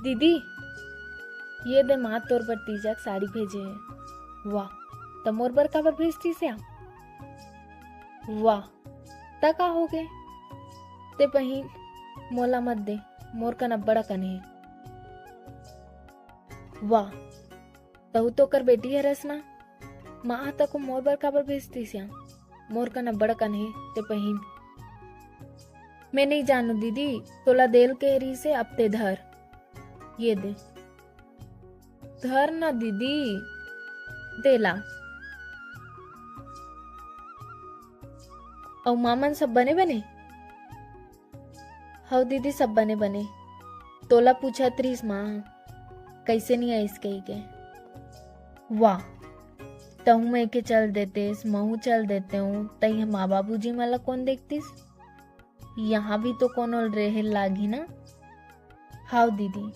दीदी ये दे माँ तोर पर तीजक साड़ी भेजे है। वाह त मोर बर काबर भेजती श्याम? वाह ता का हो गए ते पहिन मोला मत दे, मोर कन बड़ा कन है। वाह तहु तो कर बेटी है रसना, माँ तक को मोर बर काबर भेजती श्याम? मोर कन बड़ा कन है ते पहिन। मैं नहीं जानू दीदी, तोला देल के री से अब ते धर, ये दे धर ना दीदी, देला। और मामन सब बने बने? हाँ दीदी सब बने बने। तोला पूछा त्रीस माँ कैसे नहीं आई इसके के? वाह तहु मैं के चल देतेस, महू चल देते हूँ, तई माँ बाबूजी मला कौन देखतीस? यहाँ भी तो कौन रहे लागी ना। हाँ दीदी